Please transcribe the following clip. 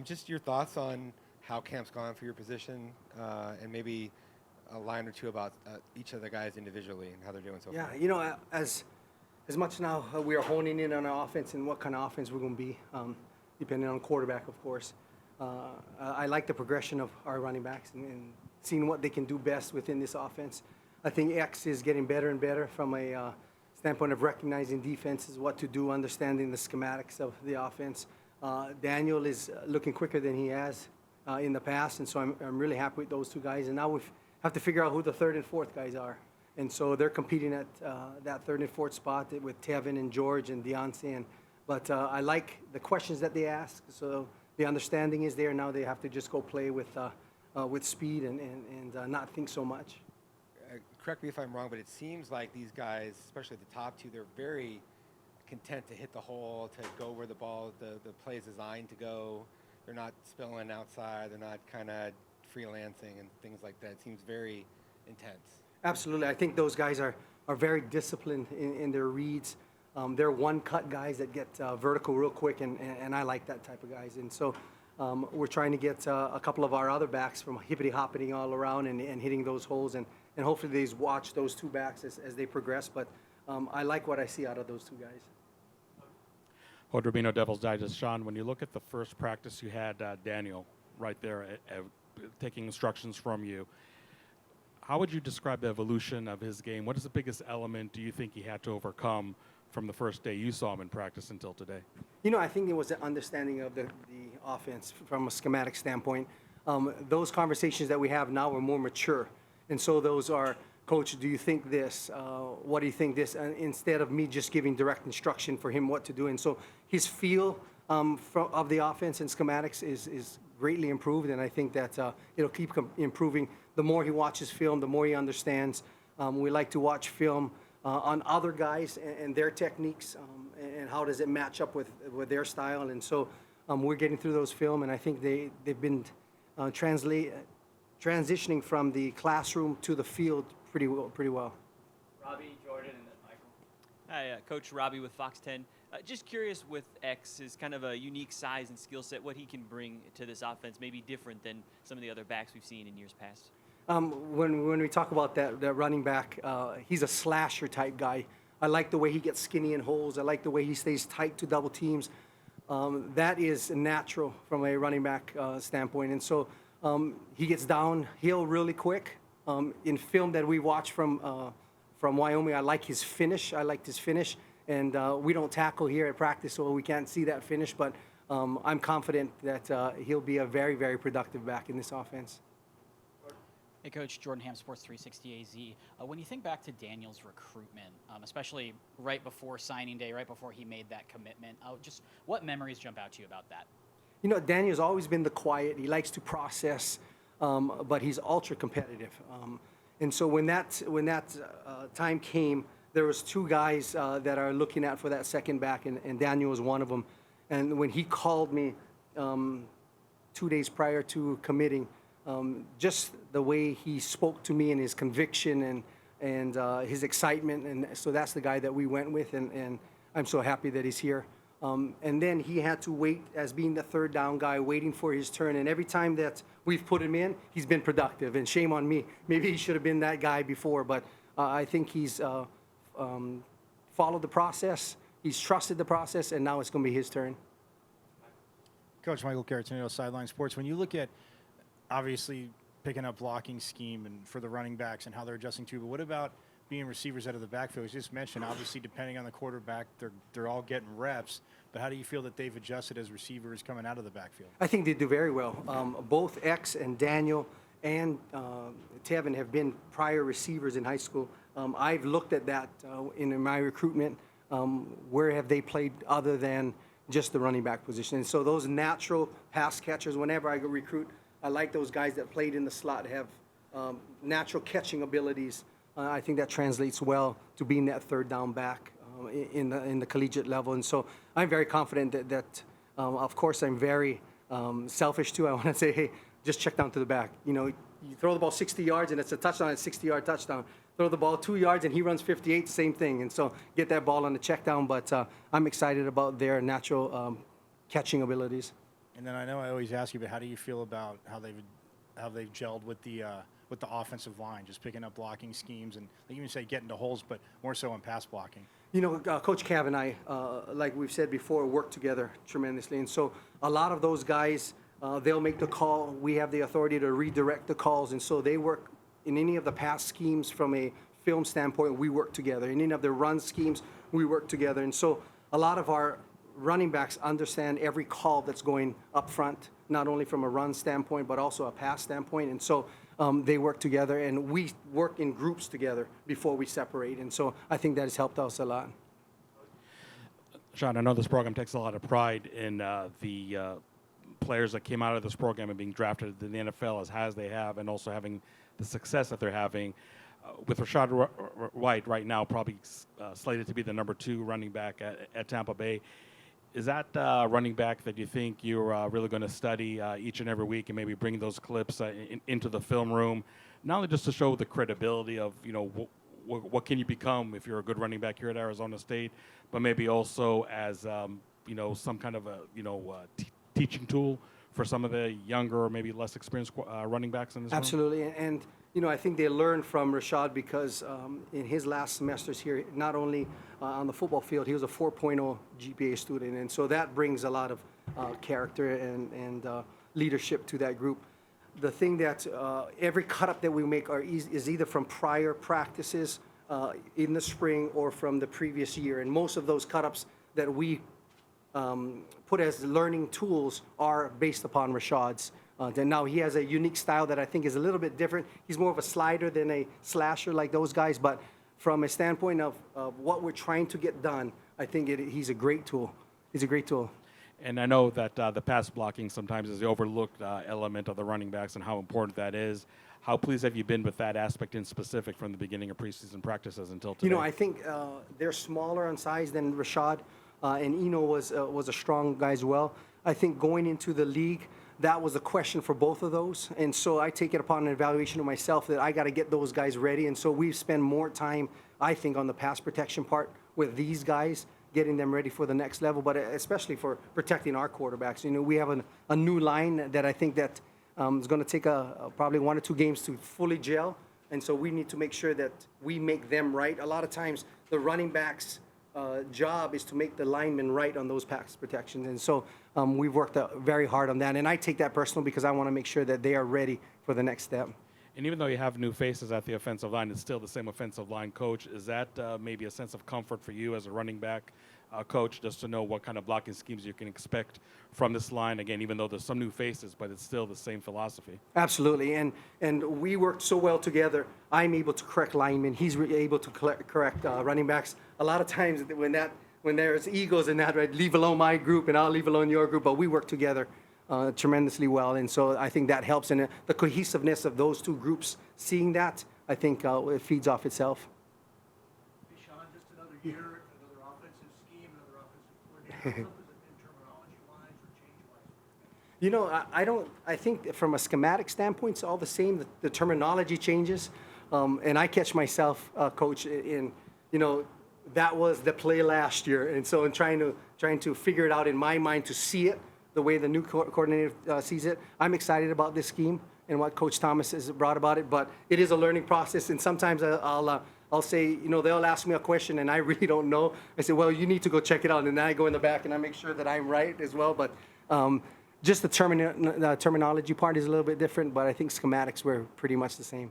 Just your thoughts on how camp's gone for your position, and maybe a line or two about each of the guys individually and how they're doing so far. Yeah, as much now we are honing in on our offense and what kind of offense we're going to be, depending on quarterback, of course. I like the progression of our running backs and seeing what they can do best within this offense. I think X is getting better and better from a standpoint of recognizing defenses, what to do, understanding the schematics of the offense. Daniel is looking quicker than he has in the past, and so I'm really happy with those two guys. And now we have to figure out who the third and fourth guys are. And so they're competing at that third and fourth spot with Tevin and George and Deontay. But I like the questions that they ask. So the understanding is there. Now they have to just go play with speed and not think so much. Correct me if I'm wrong, but it seems like these guys, especially the top two, they're very content to hit the hole, to go where the play is designed to go. They're not spilling outside. They're not kind of freelancing and things like that. It seems very intense. Absolutely. I think those guys are very disciplined in their reads. They're one-cut guys that get vertical real quick, and I like that type of guys. And so we're trying to get a couple of our other backs from hippity-hoppity all around and hitting those holes, and hopefully they watch those two backs as they progress. But I like what I see out of those two guys. Jorge Rubino, Devil's Digest. Shaun, when you look at the first practice, you had Daniel right there taking instructions from you. How would you describe the evolution of his game? What is the biggest element do you think he had to overcome from the first day you saw him in practice until today? I think it was an understanding of the offense from a schematic standpoint. Those conversations that we have now are more mature. And so those are, Coach, do you think this? What do you think this? Instead of me just giving direct instruction for him what to do. And so his feel of the offense and schematics is greatly improved, and I think that it'll keep improving. The more he watches film, the more he understands. We like to watch film on other guys and their techniques, and how does it match up with their style. And so we're getting through those film, and I think they've been transitioning from the classroom to the field pretty well. Robbie, Jordan, and then Michael. Hi, Coach Robbie with Fox 10. Just curious with X, is kind of a unique size and skill set, what he can bring to this offense, maybe different than some of the other backs we've seen in years past. When we talk about that running back, he's a slasher type guy. I like the way he gets skinny in holes. I like the way he stays tight to double teams. That is natural from a running back standpoint. And so he gets downhill really quick. In film that we watch from Wyoming, I like his finish. And we don't tackle here at practice, so we can't see that finish. But I'm confident that he'll be a very, very productive back in this offense. Hey, Coach, Jordan Ham, Sports 360 AZ. When you think back to Daniel's recruitment, especially right before signing day, right before he made that commitment, just what memories jump out to you about that? Daniel's always been the quiet. He likes to process, but he's ultra competitive. And so when that time came, there was two guys that are looking at for that second back, and Daniel was one of them. And when he called me 2 days prior to committing, just the way he spoke to me and his conviction and his excitement, and so that's the guy that we went with, and I'm so happy that he's here. And then he had to wait as being the third down guy, waiting for his turn. And every time that we've put him in, he's been productive. And shame on me. Maybe he should have been that guy before, but I think he's followed the process. He's trusted the process, and now it's going to be his turn. Coach Michael Caratonito, Sideline Sports. When you look at, obviously, picking up blocking scheme and for the running backs and how they're adjusting to, but what about being receivers out of the backfield? As you just mentioned, obviously, depending on the quarterback, they're all getting reps. But how do you feel that they've adjusted as receivers coming out of the backfield? I think they do very well. Both X and Daniel and Tevin have been prior receivers in high school. I've looked at that in my recruitment. Where have they played other than just the running back position? And so those natural pass catchers, whenever I go recruit, I like those guys that played in the slot, have natural catching abilities. I think that translates well to being that third down back in the collegiate level. And so I'm very confident that of course, I'm very selfish too. I want to say, hey, just check down to the back. You throw the ball 60 yards and it's a touchdown, it's a 60-yard touchdown. Throw the ball 2 yards and he runs 58, same thing. And so get that ball on the check down. But I'm excited about their natural catching abilities. And then I know I always ask you, but how do you feel about how they've gelled with the offensive line, just picking up blocking schemes and like even say getting to holes, but more so in pass blocking? You know, Coach Cav and I, like we've said before, work together tremendously. And so a lot of those guys, they'll make the call. We have the authority to redirect the calls. And so they work in any of the pass schemes from a film standpoint, we work together. In any of the run schemes, we work together. And so a lot of our running backs understand every call that's going up front, not only from a run standpoint, but also a pass standpoint. And so they work together, and we work in groups together before we separate. And so I think that has helped us a lot. Shaun, I know this program takes a lot of pride in the players that came out of this program and being drafted in the NFL as they have, and also having the success that they're having. With Rashaad White right now probably slated to be the number 2 running back at Tampa Bay, is that running back that you think you're really going to study each and every week and maybe bring those clips into the film room, not only just to show the credibility of, you know, what can you become if you're a good running back here at Arizona State, but maybe also as, you know, some kind of a, you know, teaching tool for some of the younger or maybe less experienced running backs in this room? Absolutely. And you know, I think they learned from Rashaad because in his last semesters here, not only on the football field, he was a 4.0 GPA student. And so that brings a lot of character and leadership to that group. The thing that every cut-up that we make is either from prior practices in the spring or from the previous year. And most of those cut-ups that we put as learning tools are based upon Rashaad's. Then now he has a unique style that I think is a little bit different. He's more of a slider than a slasher like those guys, but from a standpoint of what we're trying to get done, I think he's a great tool. He's a great tool. And I know that the pass blocking sometimes is the overlooked element of the running backs and how important that is. How pleased have you been with that aspect in specific from the beginning of preseason practices until today? You know, I think they're smaller in size than Rashaad, and Eno was a strong guy as well. I think going into the league, that was a question for both of those. And so I take it upon an evaluation of myself that I got to get those guys ready. And so we've spent more time, I think, on the pass protection part with these guys, getting them ready for the next level, but especially for protecting our quarterbacks. You know, we have a new line that I think that is going to take probably 1 or 2 games to fully gel. And so we need to make sure that we make them right. A lot of times the running backs' job is to make the linemen right on those pass protections. And so we've worked very hard on that. And I take that personal because I want to make sure that they are ready for the next step. And even though you have new faces at the offensive line, it's still the same offensive line coach. Is that maybe a sense of comfort for you as a running back coach, just to know what kind of blocking schemes you can expect from this line? Again, even though there's some new faces, but it's still the same philosophy. Absolutely. And we worked so well together. I'm able to correct linemen. He's able to correct running backs. A lot of times when there's egos in that, right, leave alone my group and I'll leave alone your group, but we work together tremendously well. And so I think that helps. And the cohesiveness of those two groups, seeing that, I think it feeds off itself. Hey, Shaun, just another year, another offensive scheme, another offensive coordinator. What's up in terminology-wise or change-wise? You know, I think from a schematic standpoint, it's all the same. The terminology changes. And I catch myself, Coach, in, you know, that was the play last year. And so in trying to figure it out in my mind to see it the way the new coordinator sees it, I'm excited about this scheme and what Coach Thomas has brought about it. But it is a learning process. And sometimes I'll say, you know, they'll ask me a question and I really don't know. I say, well, you need to go check it out. And then I go in the back and I make sure that I'm right as well. But just the terminology part is a little bit different, but I think schematics were pretty much the same.